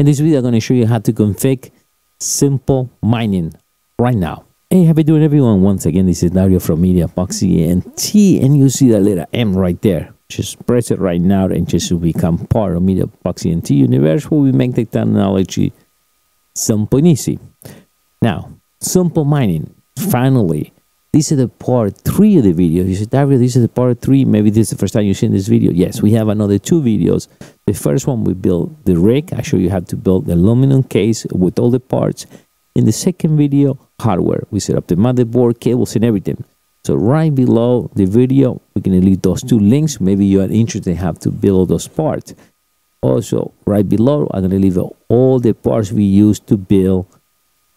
In this video, I'm going to show you how to config SimpleMining right now. Hey, how you doing, everyone? Once again, this is Dario from MEDIABOXENT, and you see that little M right there. Just press it right now and just to become part of MEDIABOXENT universe, where we make the technology simple and easy. Now, SimpleMining, finally. This is the part 3 of the video. You said, Dario, this is the part 3. Maybe this is the first time you've seen this video. Yes, we have another 2 videos. The first one, we built the rig. I show you how to build the aluminum case with all the parts. In the second video, hardware. We set up the motherboard, cables, and everything. So right below the video, we're going to leave those 2 links. Maybe you are interested in how to build those parts. Also, right below, I'm going to leave all the parts we use to build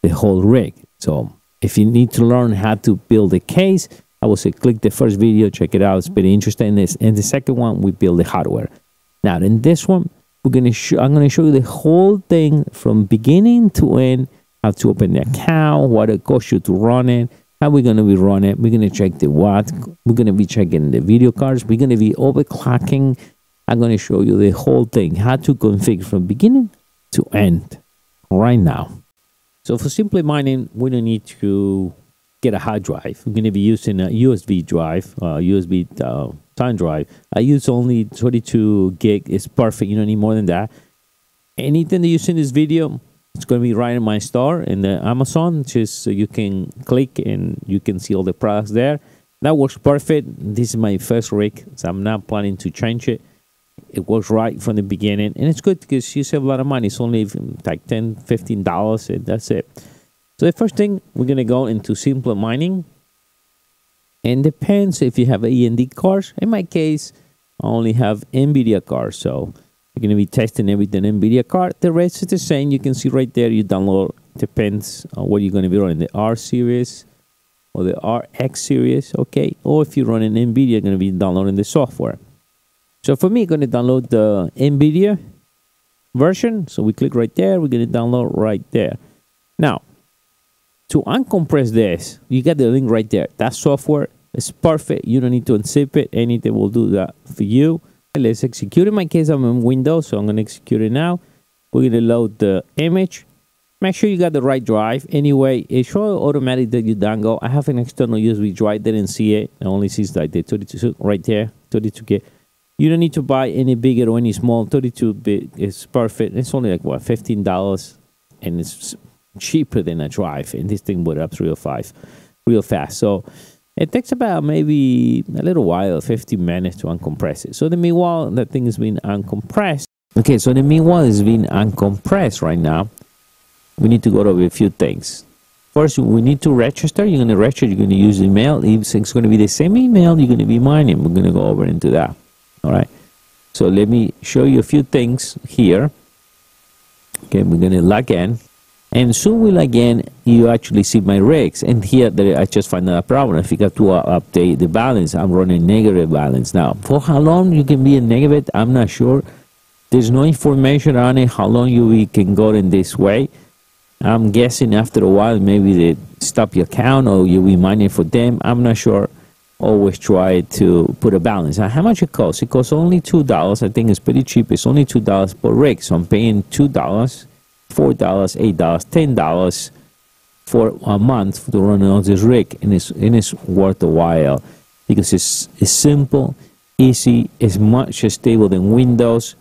the whole rig. So if you need to learn how to build a case, I will say click the first video, check it out. It's pretty interesting. In the second one, we build the hardware. Now, in this one, I'm going to show you the whole thing from beginning to end, how to open the account, what it costs you to run it, how we're going to be running it. We're going to check the watt. We're going to be checking the video cards. We're going to be overclocking. I'm going to show you the whole thing, how to configure from beginning to end right now. So for SimpleMining, we don't need to get a hard drive. We're going to be using a USB drive, USB time drive. I use only 32 gig. It's perfect. You don't need more than that. Anything that you see in this video, it's going to be right in my store in the Amazon. Just so you can click and you can see all the products there. That works perfect. This is my first rig, so I'm not planning to change it. It works right from the beginning, and it's good because you save a lot of money. It's only like $10, $15, and that's it. So the first thing, we're going to go into SimpleMining, and depends if you have AMD cards. In my case, I only have NVIDIA cards, so we're going to be testing everything NVIDIA card. The rest is the same. You can see right there, you download, depends on what you're going to be running, the R series or the RX series, okay? Or if you're running NVIDIA, you're going to be downloading the software. So for me, I'm going to download the NVIDIA version. So we click right there. We're going to download right there. Now, to uncompress this, you got the link right there. That software is perfect. You don't need to unzip it. Anything will do that for you. Let's execute. In my case, I'm in Windows, so I'm going to execute it now. We're going to load the image. Make sure you got the right drive. Anyway, it shows automatically that you download. I have an external USB drive. Didn't see it. I only see like the 32 right there, 32K. You don't need to buy any bigger or any small. 32-bit is perfect. It's only like, what, $15, and it's cheaper than a drive. And this thing boot up real fast. So it takes about maybe a little while, 15 minutes to uncompress it. So in the meanwhile, that thing is being uncompressed. Okay, so in the meanwhile, it's being uncompressed right now. We need to go over a few things. First, we need to register. You're going to register. You're going to use email. It's going to be the same email you're going to be mining. We're going to go over into that. All right, so let me show you a few things here. Okay, we're going to log in, and soon we log in, you actually see my rigs. And here, I just find out a problem. I forgot to update the balance. I'm running negative balance now. For how long you can be in negative, I'm not sure. There's no information on it, how long you can go in this way. I'm guessing after a while, maybe they stop your account or you'll be mining for them. I'm not sure. Always try to put a balance. Now, how much it costs? It costs only $2. I think it's pretty cheap. It's only $2 per rig. So I'm paying $2, $4, $8, $10 for a month to run on this rig, and it's worth a while because it's simple, easy, it's much stable than Windows.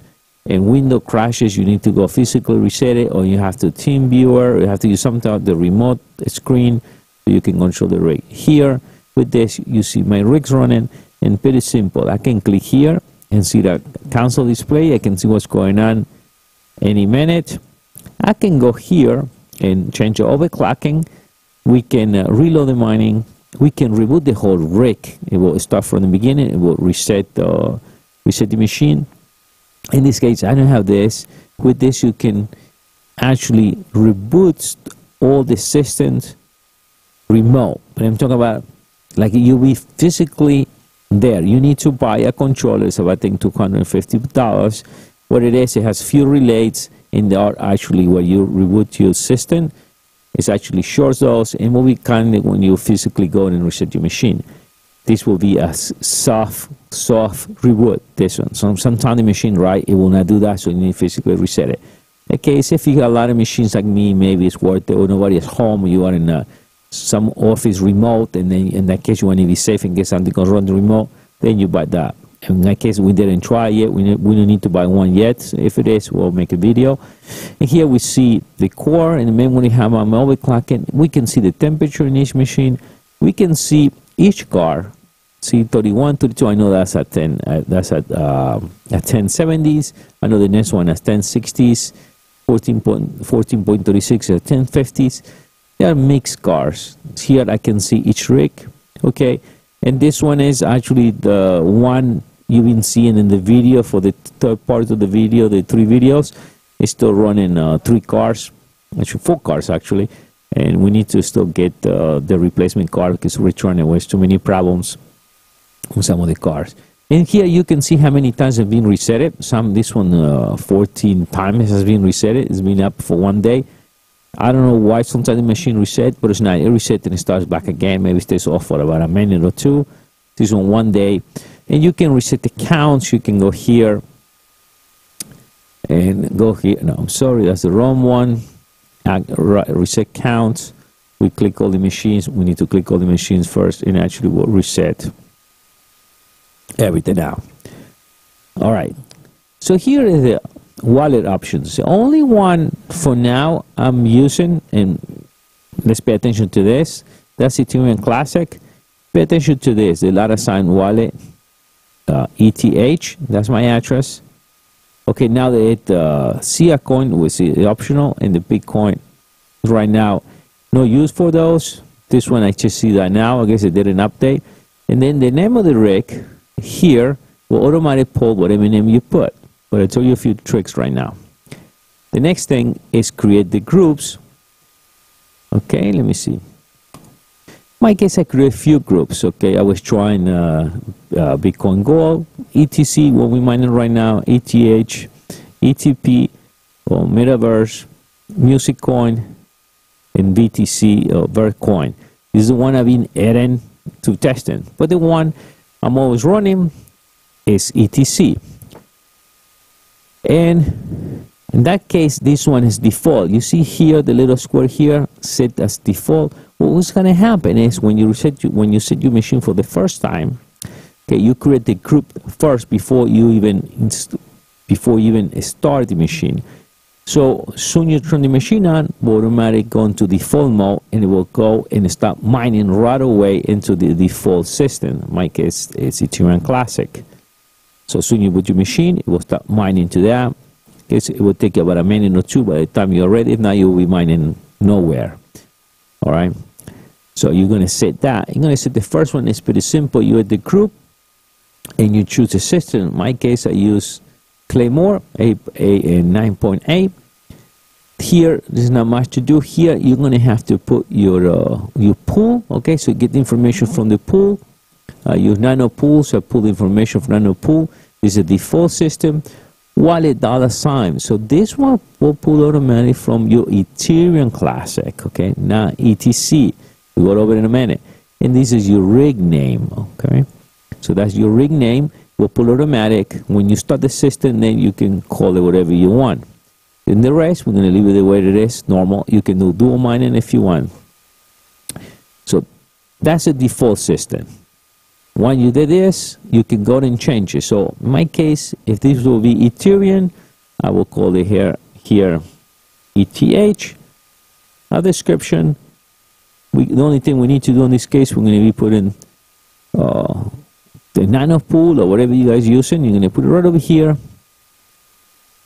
And Windows crashes, you need to go physically reset it, or you have to team viewer, or you have to use something on the remote screen so you can control the rig. Here, with this, you see my rigs running, and pretty simple. I can click here and see the console display. I can see what's going on any minute. I can go here and change the overclocking. We can reload the mining. We can reboot the whole rig. It will start from the beginning. It will reset the machine. In this case, I don't have this. With this, you can actually reboot all the systems remote. But I'm talking about, like, you'll be physically there. You need to buy a controller. It's about, I think, $250. What it is, it has few relays, and they are actually where you reboot your system. It's actually shorts those, and will be kind of when you physically go and reset your machine. This will be a soft reboot, this one. So sometimes the machine, right, it will not do that, so you need to physically reset it. Okay, so if you got a lot of machines like me, maybe it's worth it, or nobody is home, you are in some office remote, and then in that case you want to be safe in case something goes wrong the remote, then you buy that. In that case, we didn't try yet. We don't need to buy one yet. So if it is, we'll make a video. And here we see the core and the memory have my overclocking. We can see the temperature in each machine. We can see each car. See 31, 32. I know that's at 10. That's at 1070s. I know the next one is 1060s. 14.36 at 1050s. They are mixed cars. Here I can see each rig. Okay. And this one is actually the one you've been seeing in the video for the third part of the video, the 3 videos. It's still running 3 cars, actually 4 cars actually. And we need to still get the replacement car because we're trying to waste too many problems with some of the cars. And here you can see how many times have been resetted. This one 14 times has been resetted. It's been up for 1 day. I don't know why sometimes the machine reset, but it's not. It resets and it starts back again. Maybe it stays off for about a minute or 2. This is on 1 day. And you can reset the counts. You can go here and go here. No, I'm sorry, that's the wrong one. Reset counts. We click all the machines. We need to click all the machines first, and actually we'll reset everything out. All right. So here is the wallet options. The only one for now I'm using, and let's pay attention to this, that's Ethereum Classic. Pay attention to this, the Lara Sign wallet, ETH, that's my address. Okay, now the SIA coin was optional, and the Bitcoin right now no use for those. This one I just see that now. I guess it did an update. And then the name of the rig here will automatically pull whatever name you put. But I'll tell you a few tricks right now. The next thing is create the groups. Okay, let me see. In my case, I create a few groups. Okay, I was trying Bitcoin Gold, ETC, what we're mining right now, ETH, ETP, or Metaverse, Music Coin, and BTC or Vercoin. This is the one I've been adding to testing. But the one I'm always running is ETC. And in that case, this one is default. You see here, the little square here, set as default. What's going to happen is when you set your machine for the first time, okay, you create the group first before you even start the machine. So soon you turn the machine on, will automatically go into default mode, and it will go and start mining right away into the default system. In my case, it's Ethereum Classic. So soon you put your machine, it will start mining to that. It will take you about a minute or 2 by the time you're ready. If not, you'll be mining nowhere. All right. So you're going to set that. You're going to set the first one. It's pretty simple. You add the group, and you choose a system. In my case, I use Claymore, a 9.8. Here, there's not much to do. Here, you're going to have to put your pool. Okay, so get the information from the pool. Your nano pool, so pull the information from nano pool. This is a default system. Wallet $. So this one will pull automatically from your Ethereum Classic. Okay, now ETC. We'll go over it in a minute. And this is your rig name. Okay, so that's your rig name. Will pull automatic. When you start the system, then you can call it whatever you want. And the rest, we're going to leave it the way it is, normal. You can do dual mining if you want. So that's a default system. When you did this, you can go and change it. So in my case, if this will be Ethereum, I will call it here ETH. A description. The only thing we need to do in this case, we're going to be putting the nano pool or whatever you guys using. You're going to put it right over here.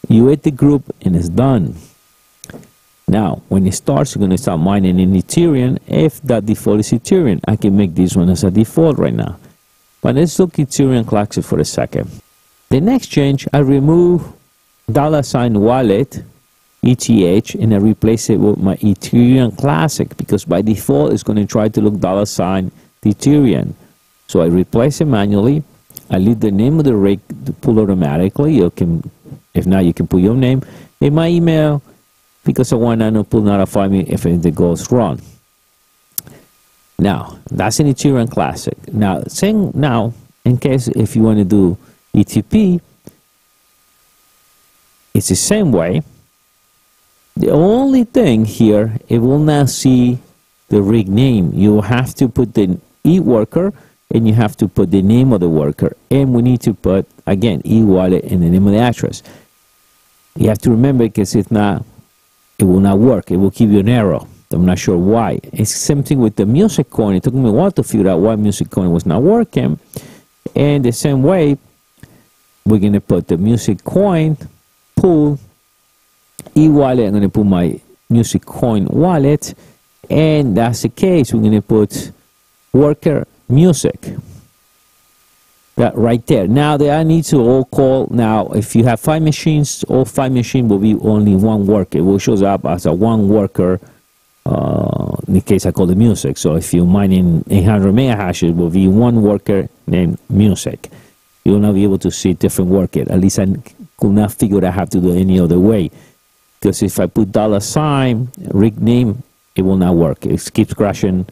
You add the group, and it's done. Now, when it starts, you're going to start mining in Ethereum. If that default is Ethereum, I can make this one as a default right now. But let's look at Ethereum Classic for a second. The next change, I remove $ wallet, ETH, and I replace it with my Ethereum Classic, because by default, it's going to try to look $ Ethereum. So I replace it manually. I leave the name of the rig to pull automatically. You can, if not, you can put your name in my email, because I want to pull notify me if anything goes wrong. Now, that's an Ethereum Classic. Now, in case if you want to do ETP, it's the same way. The only thing here, it will not see the rig name. You have to put the e-worker, and you have to put the name of the worker, and we need to put again e-wallet and the name of the address. You have to remember, because if not, it will not work. It will give you an error. I'm not sure why. It's same thing with the music coin. It took me a while to figure out why music coin was not working. And the same way, we're going to put the music coin pool e-wallet. I'm going to put my music coin wallet. And that's the case. We're going to put worker music. That right there. Now I need to all call. Now, if you have 5 machines, all 5 machines will be only one worker. It will show up as a one worker. In the case I call the music. So if you're mining 800 mega hashes, it will be one worker named music. You will not be able to see different worker. At least I could not figure out how to do it any other way. Because if I put $, rig name, it will not work. It keeps crashing.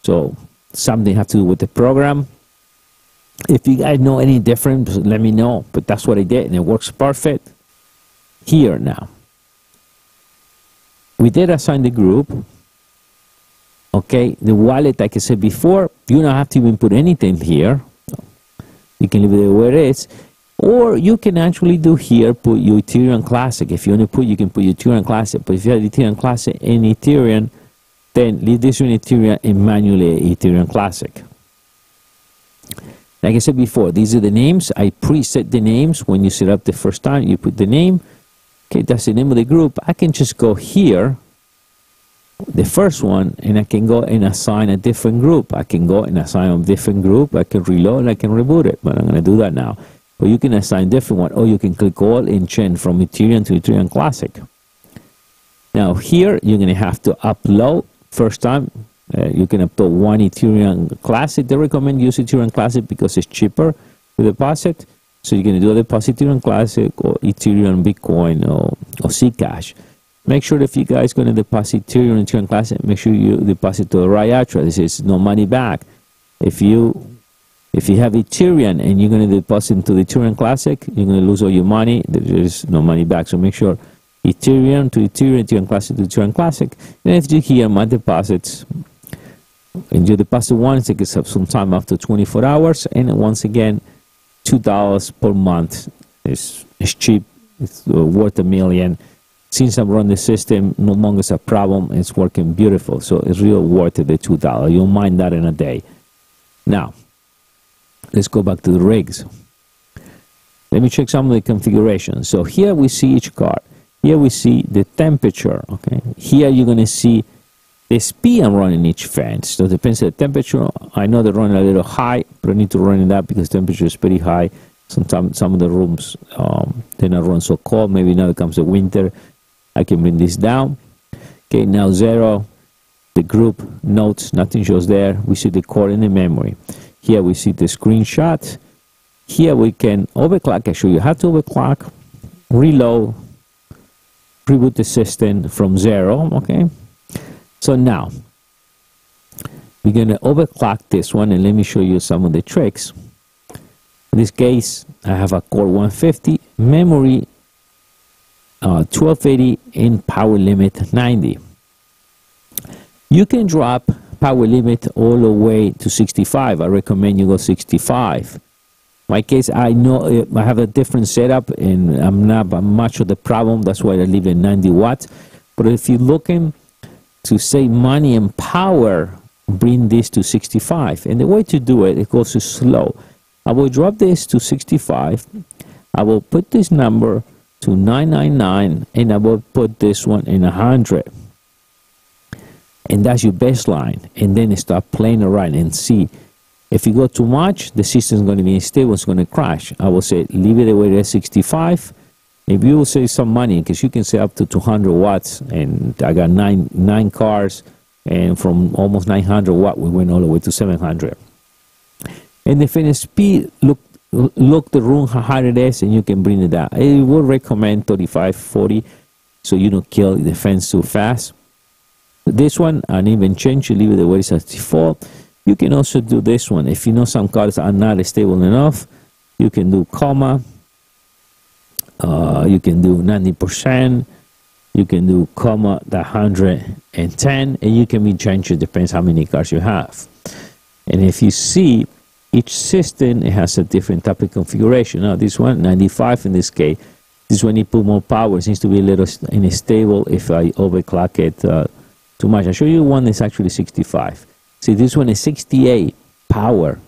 So something have to do with the program. If you guys know any different, let me know. But that's what I did, and it works perfect. Here now, we did assign the group. Okay, the wallet, like I said before, you don't have to even put anything here. You can leave it where it is. Or you can actually do here, put your Ethereum Classic. If you want to put, you can put your Ethereum Classic. But if you have Ethereum Classic and Ethereum, then leave this one Ethereum and manually Ethereum Classic. Like I said before, these are the names. I preset the names. When you set up the first time, you put the name. Okay, that's the name of the group. I can just go here, the first one, and I can go and assign a different group. I can go and assign a different group. I can reload and I can reboot it, but I'm going to do that now. But you can assign different one, or you can click all and change from Ethereum to Ethereum Classic. Now here, you're going to have to upload. First time, you can upload one Ethereum Classic. They recommend use Ethereum Classic because it's cheaper to deposit. So you're going to do a deposit Ethereum Classic or Ethereum Bitcoin or Zcash. Make sure if you guys going to deposit Ethereum Classic, make sure you deposit to the right address. This is no money back. If you have Ethereum and you're going to deposit into the Ethereum Classic, you're going to lose all your money. There is no money back. So make sure Ethereum to Ethereum, Ethereum Classic to Ethereum Classic. And if you hear my deposits, and you deposit once, it takes up some time after 24 hours. And once again, $2 per month is cheap. It's worth $1 million. Since I've run the system, no longer is a problem. It's working beautiful. So it's real worth it, the $2. You'll mine that in a day. Now, let's go back to the rigs. Let me check some of the configurations. So here we see each card. Here we see the temperature. Okay. Here you're going to see the speed I'm running each fan. So it depends on the temperature. I know they're running a little high, but I need to run it up because temperature is pretty high. Sometimes some of the rooms, they're not run so cold. Maybe now it comes the winter. I can bring this down. Okay, now 0, the group notes, nothing shows there. We see the core in the memory. Here we see the screenshot. Here we can overclock. I show you how to overclock, reload, reboot the system from 0. Okay, so now we're going to overclock this one, and let me show you some of the tricks. In this case, I have a core 150, memory 1280, and power limit 90. You can drop power limit all the way to 65. I recommend you go 65. My case, I know I have a different setup, and I'm not much of the problem. That's why I leave it 90 watts. But if you're looking to save money and power, bring this to 65. And the way to do it, it goes slow. I will drop this to 65. I will put this number to 999, and I will put this one in 100. And that's your baseline. And then start playing around and see. If you go too much, the system is going to be unstable, it's going to crash. I will say leave it away at 65. If you will save some money, because you can say up to 200 watts, and I got nine cars, and from almost 900 watt, we went all the way to 700. And the finish speed, look the room how hard it is, and you can bring it down. I would recommend 35, 40, so you don't kill the fence too fast. This one, and even change, you leave it the way it's at default. You can also do this one. If you know some cards are not stable enough, you can do comma. You can do 90%. You can do comma the 110, and you can be changing, depends how many cards you have. And if you see, each system, it has a different type of configuration. Now this one, 95 in this case. This one, you put more power. It seems to be a little unstable if I overclock it too much. I'll show you one that's actually 65. See, this one is 68 power,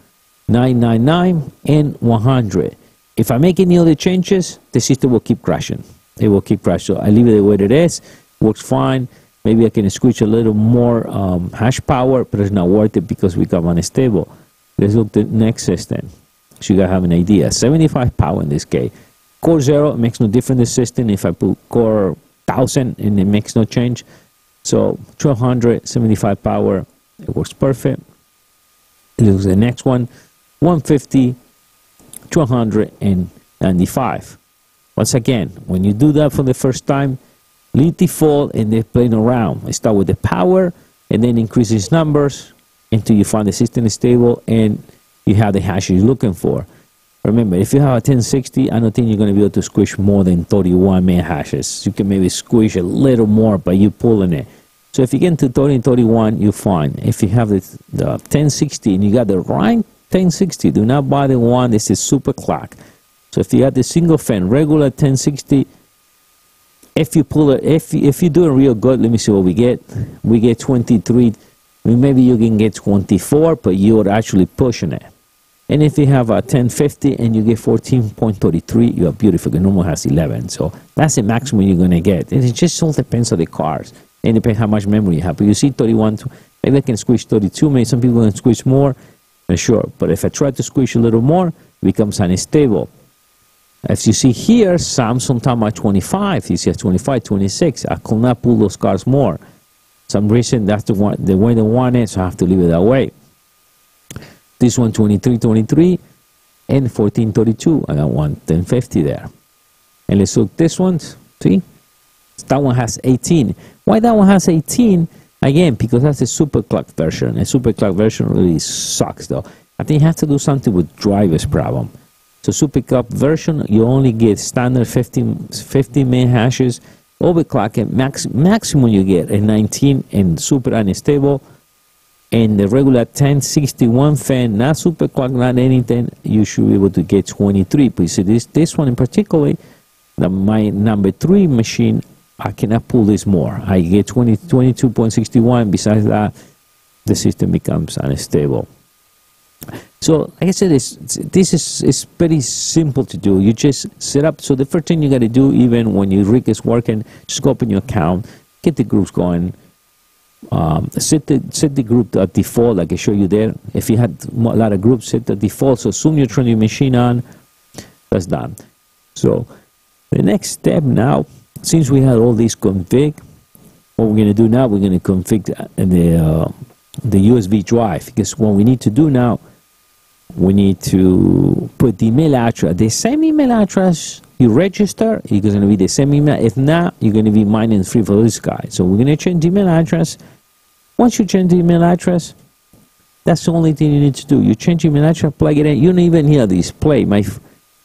999 and 100. If I make any other changes, the system will keep crashing. It will keep crashing. So I leave it the way it is. Works fine. Maybe I can squeeze a little more hash power, but it's not worth it because we got unstable. Let's look at the next system, so you guys have an idea. 75 power in this case. Core 0 makes no difference in the system. If I put core 1000, and it makes no change. So 1200, 75 power, it works perfect. Look at the next one, 150, 1295. Once again, when you do that for the first time, leave default and then playing around. I start with the power and then increase its numbers until you find the system is stable and you have the hash you're looking for. Remember, if you have a 1060, I don't think you're going to be able to squish more than 31 main hashes. You can maybe squish a little more by you pulling it. So if you get into 30 and 31, you're fine. If you have the 1060 and you got the right 1060, do not buy the one that says super clock. So if you have the single fan, regular 1060, if you pull it, if you do it real good, let me see what we get. We get 23. Maybe you can get 24, but you're actually pushing it. And if you have a 1050 and you get 14.33, you are beautiful. The normal has 11. So that's the maximum you're going to get. And it just all depends on the cards. And it depends how much memory you have. But you see 31, maybe I can squish 32. Maybe some people can squish more. Sure. But if I try to squish a little more, it becomes unstable. As you see here, some sometimes are 25. You see at 25, 26. I could not pull those cards more. Some reason that's the way they want it, so I have to leave it that way. This one 23, 23, and 1432. I got one 1050 there. And let's look this one. See, that one has 18. Why that one has 18? Again, because that's a super clock version. A super clock version really sucks, though. I think you have to do something with drivers problem. So super clock version, you only get standard 50 main hashes. Overclock and maximum you get a 19 and super unstable. And the regular 1061 fan, not super clock, not anything, you should be able to get 23. But you see this one in particular, my number 3 machine, I cannot pull this more. I get 22.61. Besides that, the system becomes unstable. So like I said, this is pretty simple to do. You just set up. So the first thing you got to do, even when your rig is working, just go open your account, get the groups going, set the group to default, like I showed you there. If you had a lot of groups, set the default. So soon you turn your machine on, that's done. So the next step now, since we had all these config, what we're going to do now, we're going to config the USB drive, because what we need to do now, we need to put the email address, the same email address you register, it's going to be the same email. If not, you're going to be mining free for this guy. So we're going to change the email address. Once you change the email address, that's the only thing you need to do. You change the email address, plug it in. You don't even hear this play. My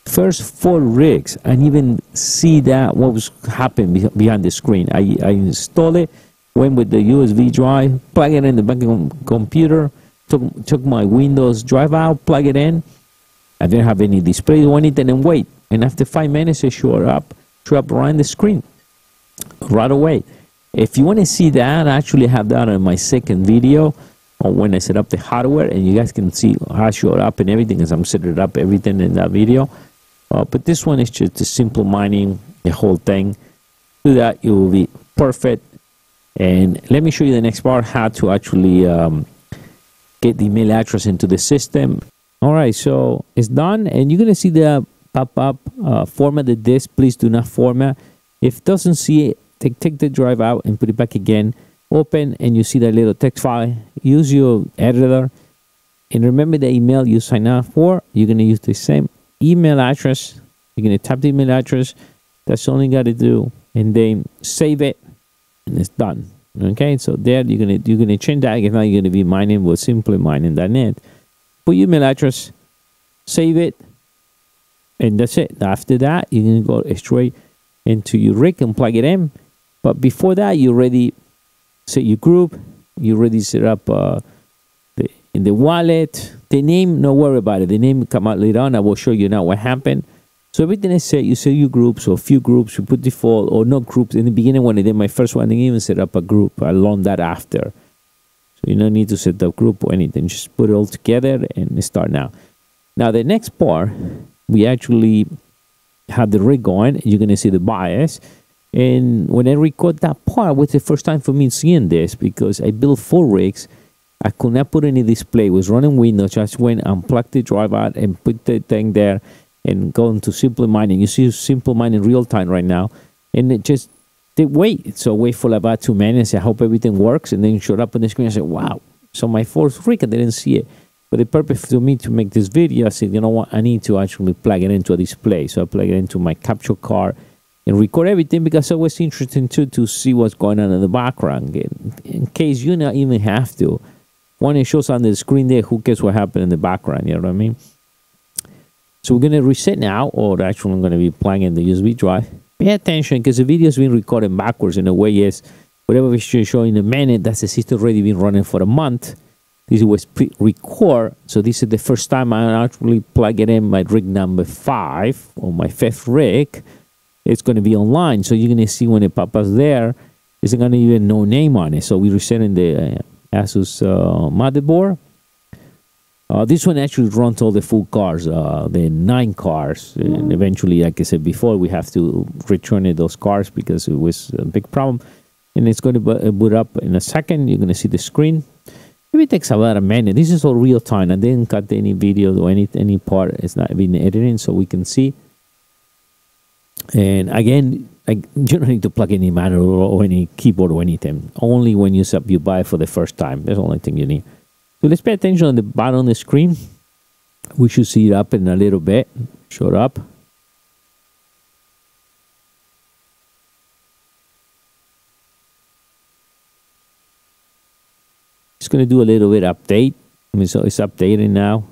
first 4 rigs, I didn't even see that what was happening behind the screen. I installed it, went with the USB drive, plug it in the back of the computer, took my Windows drive out, plug it in. I didn't have any display or anything, and wait. And after 5 minutes, it showed up right on the screen, right away. If you want to see that, I actually have that on my second video on when I set up the hardware, and you guys can see how it showed up and everything as I'm setting it up, everything in that video. But this one is just the simple mining, the whole thing. Do that, it will be perfect. And let me show you the next part, how to actually get the email address into the system. All right, so it's done, and you're gonna see the pop-up, format the disk. Please do not format. If it doesn't see it, take the drive out and put it back again. Open, and you see that little text file. Use your editor, and remember the email you sign up for. You're gonna use the same email address. You're gonna type the email address. That's all you gotta do, and then save it, and it's done. Okay, so there you're gonna change that. If not, you're gonna be mining with SimpleMining.net. Put your email address, save it, and that's it. After that, you're gonna go straight into your rig and plug it in, But before that, you already set your group. You already set up in the wallet. The name, no worry about it. The name come out later on. I will show you now what happened. So everything is set. You set your groups or a few groups. You put default or no groups. In the beginning, when I did my first one, I didn't even set up a group. I learned that after. So you don't need to set up group or anything. Just put it all together and start now. Now the next part, we actually have the rig going. You're going to see the bias. And when I record that part, it was the first time for me seeing this because I built 4 rigs. I could not put any display. It was running Windows. Just went and unplugged the drive out and put the thing there and go into SimpleMining. You see SimpleMining real time right now. And it just did wait. So wait for about 2 minutes. I hope everything works. And then it showed up on the screen. I said, wow. So my 4th rig, I didn't see it. But the purpose for me to make this video, I said, you know what? I need to actually plug it into a display. So I plug it into my capture card and record everything because it was interesting too to see what's going on in the background. In case you not even have to. When it shows on the screen there, who cares what happened in the background, you know what I mean? So we're going to reset now, or actually I'm going to be plugging in the USB drive. Pay attention because the video is being recorded backwards in a way is whatever we should show in a minute, that's the system already been running for a month. This was pre-record, so this is the first time I actually plug it in my rig number 5 or my 5th rig. It's going to be online, so you're going to see when it pops up there, it's going to even no name on it. So we're resetting the Asus motherboard. This one actually runs all the full cars, the 9 cars. And eventually, like I said before, we have to return those cars because it was a big problem. And it's going to boot up in a second. You're going to see the screen. Maybe it takes about a minute. This is all real time. I didn't cut any video or any part. It's not been editing, so we can see. And again, you don't need to plug any manual or any keyboard or anything. Only when you buy it for the first time. That's the only thing you need. So let's pay attention on the bottom of the screen. We should see it up in a little bit. Show it up. It's going to do a little bit update. So it's updating now.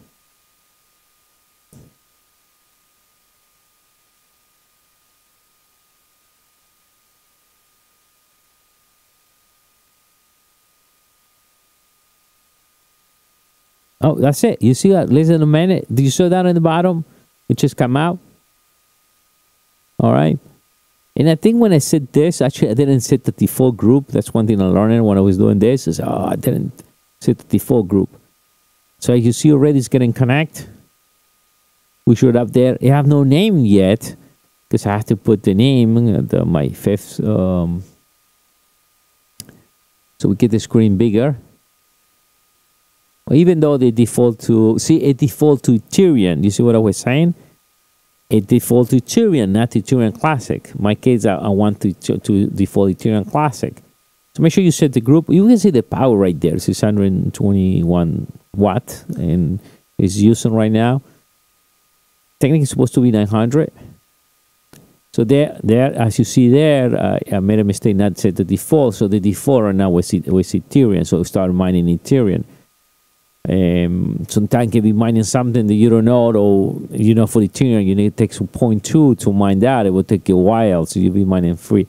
Oh, that's it. You see that? Less than a minute. Do you see that on the bottom? It just come out. All right. And I think when I set this, actually, I didn't set the default group. That's one thing I learned when I was doing this. Is I didn't set the default group. So as you see already, it's getting connect. We showed up there. I have no name yet because I have to put the name, my 5th. So we get the screen bigger. Even though they default to, see, it default to Tyrion. You see what I was saying? It default to Tyrion, not to Tyrion Classic. My case, I want to default to Tyrion Classic. So make sure you set the group. You can see the power right there. It's 621 watt and it's using right now. Technically, it's supposed to be 900. So there, as you see there, I made a mistake not set the default. So the default right now was Tyrion. So we started mining in Tyrion. Sometimes you can be mining something that you don't know, or for the Tyrion you need to take some 0.2 to mine that. It will take you a while, so you'll be mining free.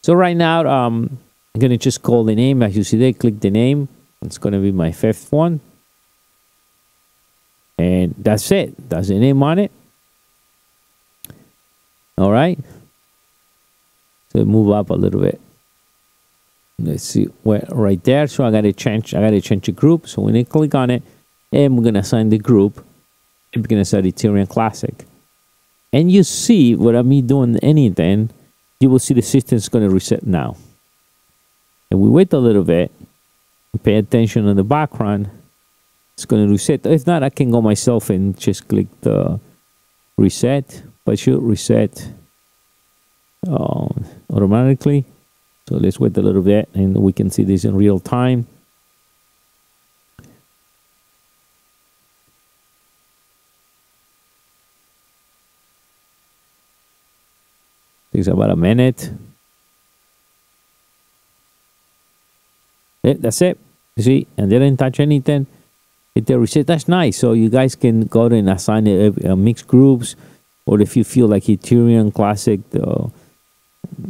So right now, I'm gonna just call the name. As you see there, click the name. It's gonna be my 5th one, and that's it. That's the name on it. All right. So move up a little bit. Let's see where right there. So I gotta change the group. So when I click on it, and we're gonna assign the group, we're gonna set Tyrion Classic. And you see without me doing anything, you will see the system's gonna reset now. And we wait a little bit, pay attention on the background. It's gonna reset. If not, I can go myself and just click the reset, but it should reset automatically. So let's wait a little bit and we can see this in real time. Takes about a minute. Yeah, that's it. You see, and they didn't touch anything. It reset. That's nice. So you guys can go and assign mixed groups, or if you feel like Tyrion Classic,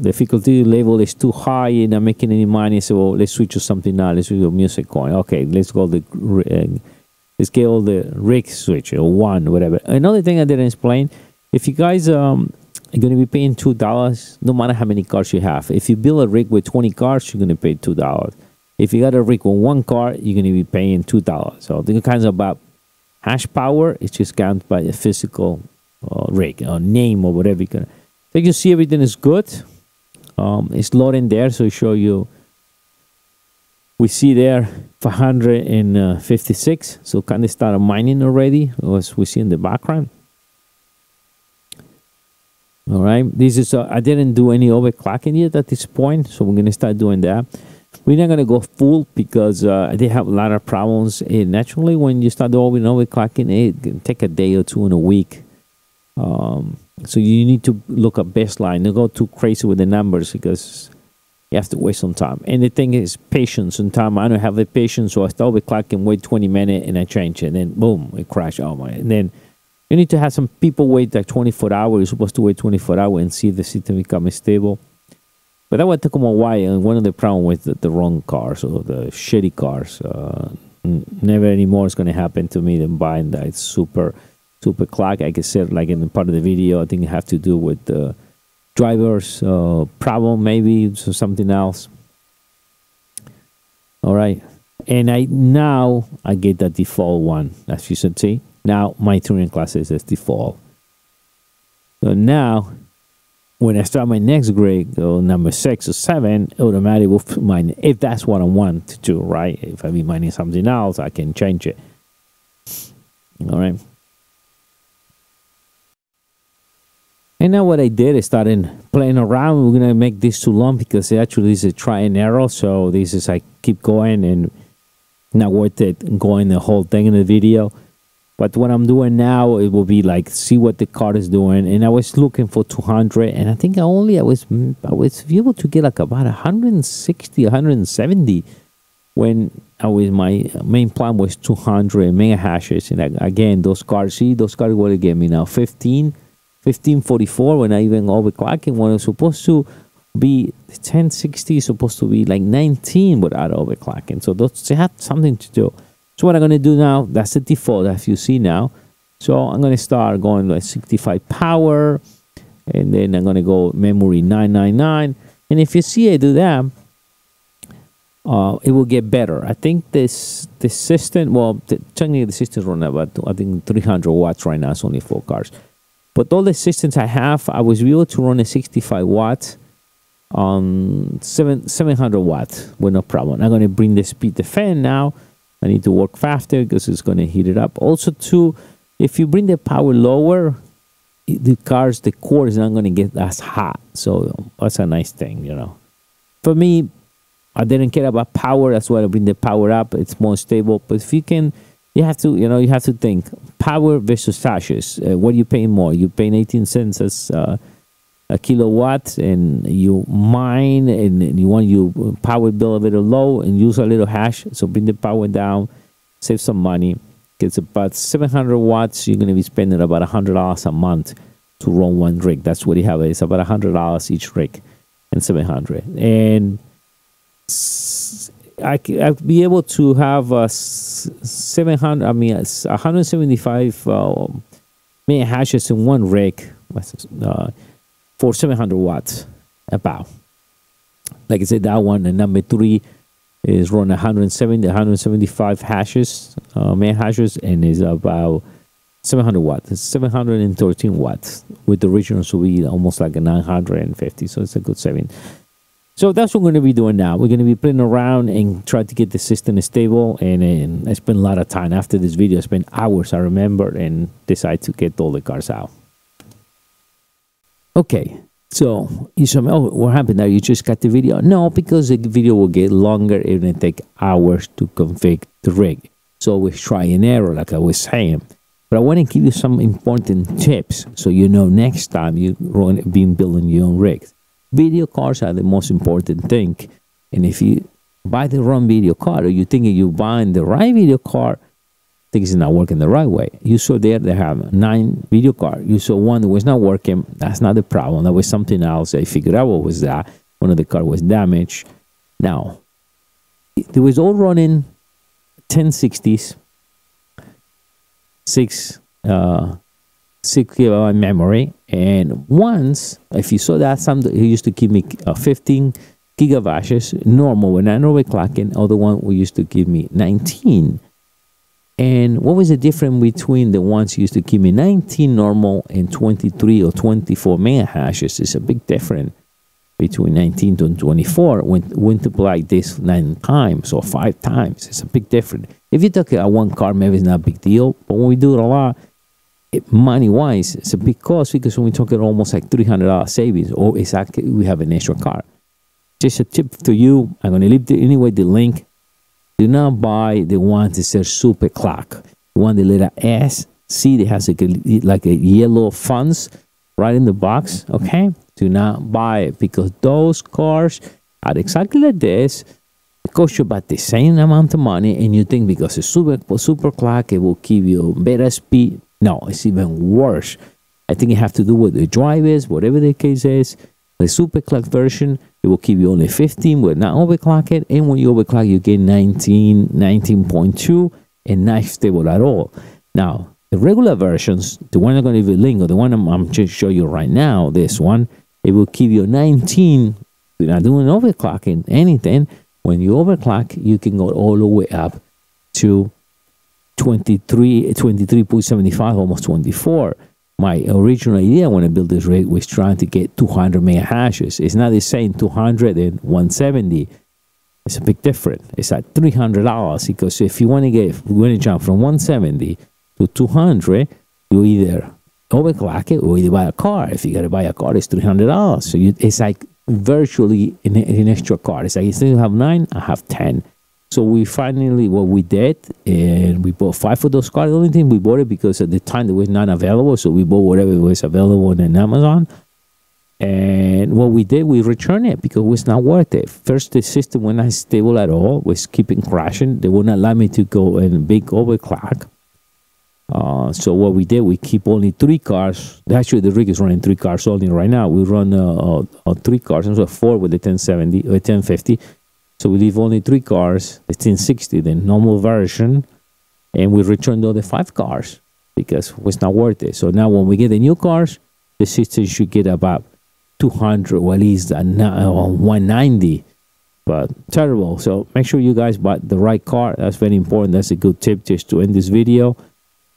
difficulty level is too high and not making any money, so well, let's switch to something now. Let's do music coin. Okay, let's go let's get all the rig switch or one, whatever. Another thing I didn't explain, if you guys are going to be paying $2 no matter how many cars you have. If you build a rig with 20 cars, you're going to pay $2. If you got a rig with one car, you're going to be paying $2. So the kinds about hash power, it's just counted by a physical rig or name or whatever you're going to. So you see everything is good. It's loading there, so show you. We see there 556, so kind of started mining already, as we see in the background. All right, this is I didn't do any overclocking yet at this point, so we're gonna start doing that. We're not gonna go full because they have a lot of problems. Naturally, when you start doing overclocking, it can take a day or two in a week. So you need to look at baseline. Don't go too crazy with the numbers because you have to wait some time. And the thing is patience and time. I don't have the patience, so I start overclocking, wait 20 minutes, and I change it. And then boom, it crashed. Oh my! And then you need to have some people wait like 24 hours. You're supposed to wait 24 hours and see if the system becomes stable. But that would take them a while. And one of the problems with the wrong cars or the shitty cars, never anymore is going to happen to me than buying that super clock. Like I said, like in the part of the video, I think it have to do with the driver's problem, maybe, so something else. All right. And now I get the default one, as you should see. Now my Turing class is as default. So now when I start my next grade, number 6 or 7, automatically will mine, if that's what I want to do, right? If I be mining something else, I can change it. All right. And now what I did is started playing around. We're going to make this too long because it actually is a try and error. So this is, I keep going and not worth it going the whole thing in the video. But what I'm doing now, it will be like, see what the card is doing. And I was looking for 200. And I think I was able to get like about 160, 170 when my main plan was 200 mega hashes. And again, those cards, see, those cards will get me now 1544 when I even overclocking, when it's supposed to be 1060, supposed to be like 19 without overclocking. So those, they had something to do. So what I'm going to do now, that's the default as you see now. So I'm going to start going like 65 power, and then I'm going to go memory 999. And if you see I do that, it will get better. I think the system, well, technically the system run about, I think 300 watts right now. It's only 4 cars. But all the systems I have, I was able to run a 65 watts on 700 watts with no problem. I'm going to bring the speed the fan now. I need to work faster because it's going to heat it up. Also, too, if you bring the power lower, the core is not going to get as hot. So that's a nice thing, you know. For me, I didn't care about power. That's why I bring the power up. It's more stable. But if you can, you have to think power versus hashes. What are you paying more? You're paying 18 cents as a kilowatt, and you mine, and you want your power bill a little low and use a little hash. So bring the power down, save some money. It's about 700 watts. You're going to be spending about $100 a month to run one rig. That's what you have. It's about $100 each rig, and 700. And I'll be able to have 175 mega hashes in one rig for 700 watts about. Like I said, that one, and number 3 is run 175 hashes, mega hashes, and is about 700 watts. It's 713 watts. With the original, so we almost like a 950. So it's a good saving. So that's what we're going to be doing now. We're going to be playing around and try to get the system stable. And I spent a lot of time after this video. I spent hours, I remember, and decided to get all the cars out. Okay, so you say, oh, what happened now? You just got the video? No, because the video will get longer. It will take hours to configure the rig. So we try and error, like I was saying. But I want to give you some important tips so you know next time you're building your own rigs. Video cards are the most important thing. And if you buy the wrong video card, or you think you're buying the right video card, things is not working the right way. You saw there they have 9 video cards. You saw one that was not working. That's not the problem. That was something else. I figured out what was that. One of the cards was damaged. Now, it was all running 1060s, 6 GB memory, and once, if you saw that, it used to give me 15 gigavashes normal when I'm overclocking. Other one used to give me 19. And what was the difference between the ones used to give me 19 normal and 23 or 24 mega hashes? It's a big difference between 19 to 24 when multiply this 9 times or 5 times. It's a big difference. If you talk about one card, maybe it's not a big deal, but when we do it a lot, money-wise, it's a big cost, because when we talk about almost like $300 savings, or exactly we have an extra card. Just a tip to you, I'm going to leave the link. Do not buy the ones that says super clock. You want the letter S. See, it has like a yellow fonts right in the box. Okay, do not buy it, because those cards are exactly like this. It costs you about the same amount of money, and you think because it's super clock, it will give you better speed. No, it's even worse. I think it have to do with the drivers, whatever the case is. The super clock version, it will give you only 15, but not overclock it. And when you overclock, you get 19, 19.2, and not stable at all. Now, the regular versions, the one I'm going to give you a link, or the one I'm just showing you right now, this one, it will give you 19. You're not doing overclocking anything. When you overclock, you can go all the way up to 23.75, almost 24. My original idea when I built this rig was trying to get 200 mega hashes. It's not the same 200 and 170. It's a big difference. It's at $300, because if you want to jump from 170 to 200, you either overclock it or you buy a car. If you got to buy a car, it's $300. So it's like virtually an extra card. It's like instead of have 9, I have 10. So we finally, what we did, and we bought 5 of those cards. The only thing we bought it because at the time it was not available, so we bought whatever was available on Amazon. And what we did, we returned it because it was not worth it. First, the system was not stable at all, was keeping crashing. They would not allow me to go in big overclock. So what we did, we keep only 3 cards. Actually, the rig is running 3 cards only right now. We run 3 cards, and so 4 with the 1070 or 1050. So we leave only 3 cards, the 1060, the normal version, and we return the other 5 cards because it was not worth it. So now when we get the new cards, the system should get about 200 or at least 190. But terrible. So make sure you guys buy the right card. That's very important. That's a good tip just to end this video.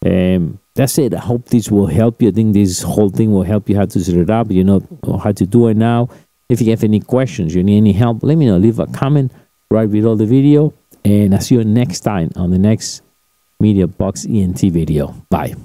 That's it. I hope this will help you. I think this whole thing will help you how to set it up. You know how to do it now. If you have any questions, you need any help, let me know. Leave a comment right below the video. And I'll see you next time on the next MediaBox ENT video. Bye.